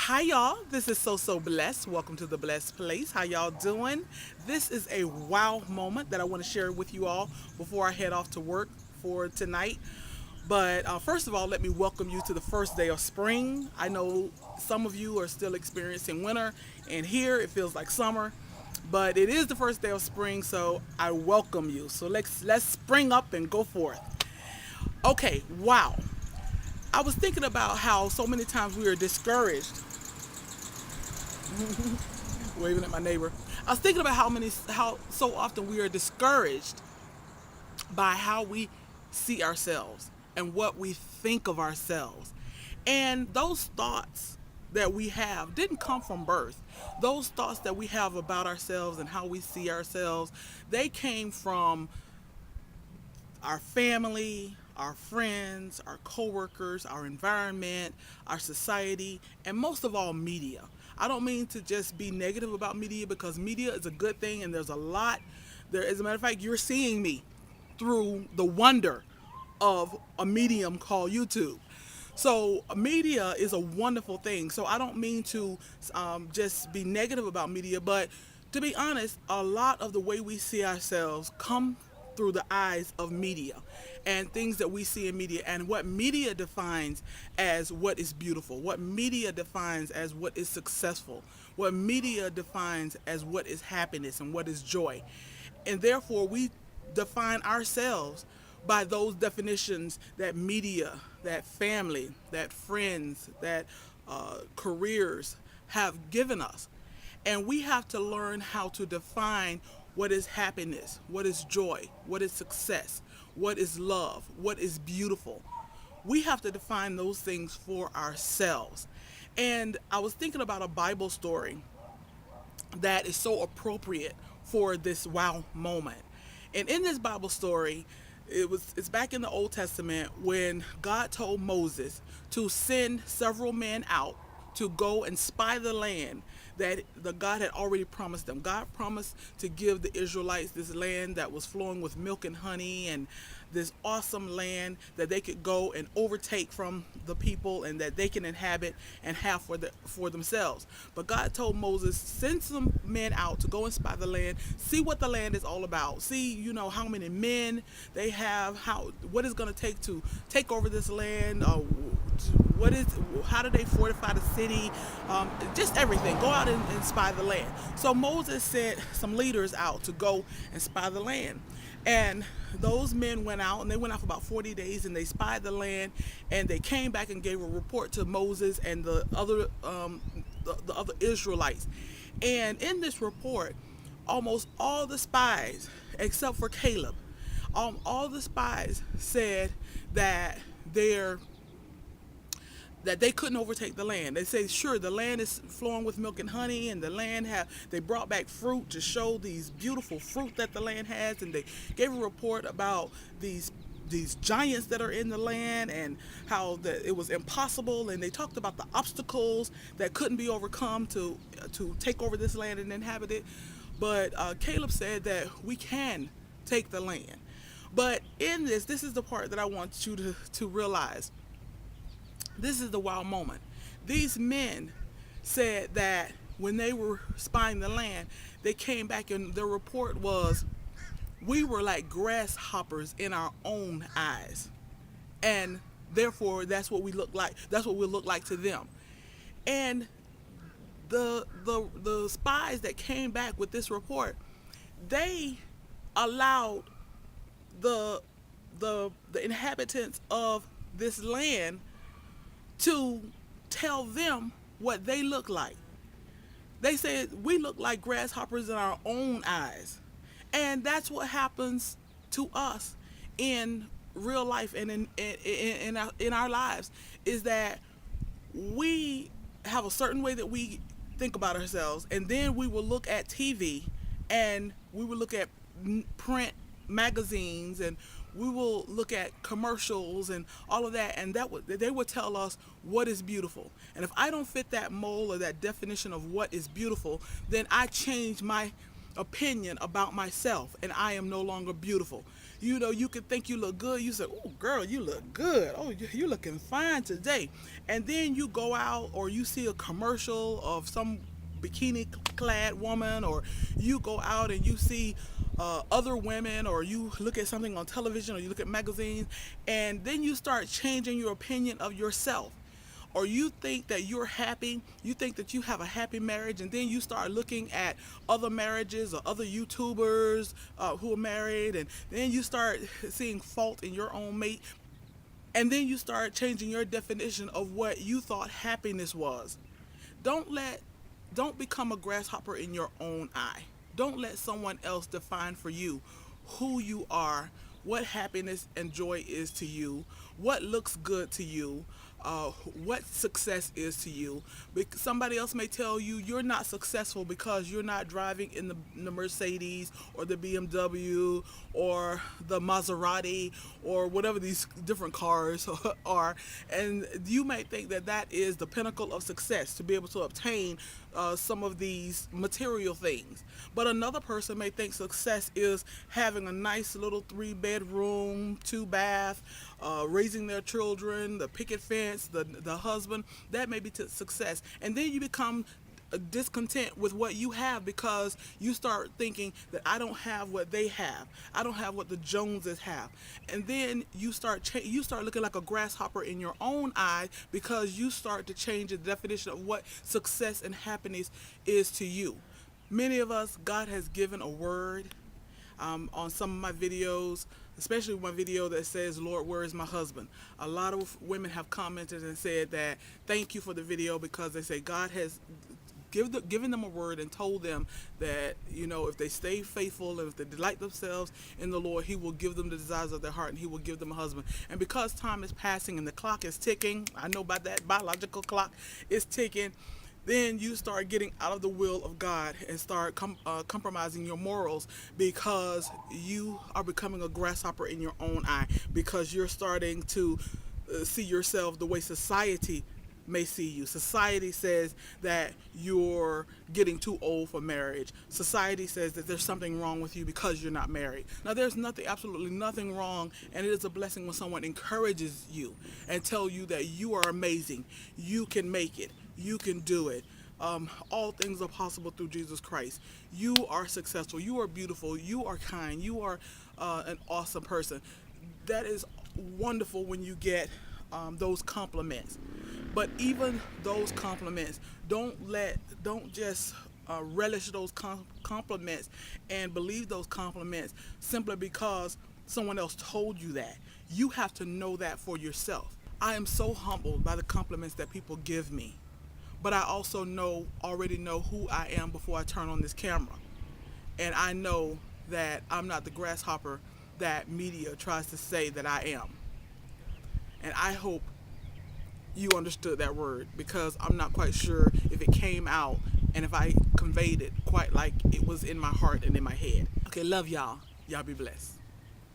Hi y'all, this is So Blessed. Welcome to the Blessed Place. How y'all doing? This is a wow moment that I want to share with you all before I head off to work for tonight. But first of all, let me welcome you to the first day of spring. I know some of you are still experiencing winter, and here it feels like summer. But it is the first day of spring, so I welcome you. So let's spring up and go forth. Okay, wow. I was thinking about how so many times we are discouraged, waving at my neighbor. I was thinking about how so often we are discouraged by how we see ourselves and what we think of ourselves. And those thoughts that we have didn't come from birth. Those thoughts that we have about ourselves and how we see ourselves, they came from our family, our friends, our coworkers, our environment, our society, and most of all, media. I don't mean to just be negative about media because media is a good thing and there's a lot. There, as a matter of fact, you're seeing me through the wonder of a medium called YouTube. So media is a wonderful thing. So I don't mean to just be negative about media, but to be honest, a lot of the way we see ourselves come through the eyes of media and things that we see in media and what media defines as what is beautiful, what media defines as what is successful, what media defines as what is happiness and what is joy. And therefore we define ourselves by those definitions that media, that family, that friends, that careers have given us. And we have to learn how to define what is happiness, what is joy, what is success, what is love, what is beautiful. We have to define those things for ourselves. And I was thinking about a Bible story that is so appropriate for this wow moment. And in this Bible story, it's back in the Old Testament when God told Moses to send several men out to go and spy the land that the God had already promised them. God promised to give the Israelites this land that was flowing with milk and honey and this awesome land that they could go and overtake from the people and that they can inhabit and have for themselves. But God told Moses, send some men out to go and spy the land, see what the land is all about, see how many men they have, what it's going to take to take over this land, what is how do they fortify the city, just everything. Go out and spy the land. So Moses sent some leaders out to go and spy the land. And those men went out, and they went out for about 40 days, and they spied the land, and they came back and gave a report to Moses and the other Israelites. And in this report, almost all the spies, except for Caleb, all the spies said that they're that they couldn't overtake the land. They say, sure, the land is flowing with milk and honey, and the land they brought back fruit to show these beautiful fruit that the land has, and they gave a report about these giants that are in the land and how that it was impossible, and they talked about the obstacles that couldn't be overcome to take over this land and inhabit it. But Caleb said that we can take the land. But in this is the part that I want you to realize. This is the wow moment. These men said that when they were spying the land, they came back and their report was, we were like grasshoppers in our own eyes. And therefore, that's what we look like. That's what we look like to them. And the spies that came back with this report, they allowed the the inhabitants of this land to tell them what they look like. They said we look like grasshoppers in our own eyes. And that's what happens to us in real life and in our lives, is that we have a certain way that we think about ourselves, and then we will look at TV and we will look at print magazines, and we will look at commercials and all of that, and they would tell us what is beautiful. And if I don't fit that mold or that definition of what is beautiful, then I change my opinion about myself and I am no longer beautiful. You know, you could think you look good. You say, "Oh, girl, you look good. Oh, you're looking fine today." And then you go out or you see a commercial of some bikini clad woman, or you go out and you see other women, or you look at something on television, or you look at magazines, and then you start changing your opinion of yourself. Or you think that you're happy, you think that you have a happy marriage, and then you start looking at other marriages or other YouTubers who are married, and then you start seeing fault in your own mate, and then you start changing your definition of what you thought happiness was. Don't let don't become a grasshopper in your own eye. Don't let someone else define for you who you are, what happiness and joy is to you, what looks good to you, what success is to you. Somebody else may tell you you're not successful because you're not driving in the Mercedes or the BMW or the Maserati or whatever these different cars are. And you might think that that is the pinnacle of success, to be able to obtain some of these material things. But another person may think success is having a nice little 3 bedroom, 2 bath, raising their children, the picket fence, the husband. That may be success. And then you become discontent with what you have because you start thinking that I don't have what they have. I don't have what the Joneses have. And then you start looking like a grasshopper in your own eye because you start to change the definition of what success and happiness is to you. Many of us, God has given a word on some of my videos, especially my video that says, "Lord, where is my husband?" A lot of women have commented and said that thank you for the video, because they say God has given them a word and told them that, you know, if they stay faithful and if they delight themselves in the Lord, He will give them the desires of their heart and He will give them a husband. And because time is passing and the clock is ticking, I know about that biological clock is ticking, then you start getting out of the will of God and start compromising your morals because you are becoming a grasshopper in your own eye, because you're starting to see yourself the way society may see you. Society says that you're getting too old for marriage. Society says that there's something wrong with you because you're not married. Now, there's nothing, absolutely nothing wrong, and it is a blessing when someone encourages you and tell you that you are amazing, you can make it, you can do it. All things are possible through Jesus Christ. You are successful, you are beautiful, you are kind, you are an awesome person. That is wonderful when you get those compliments. But even those compliments, don't just relish those compliments and believe those compliments simply because someone else told you that. You have to know that for yourself. I am so humbled by the compliments that people give me, but I also already know who I am before I turn on this camera. And I know that I'm not the grasshopper that media tries to say that I am. And I hope you understood that word, because I'm not quite sure if it came out and if I conveyed it quite like it was in my heart and in my head. Okay, love y'all. Y'all be blessed.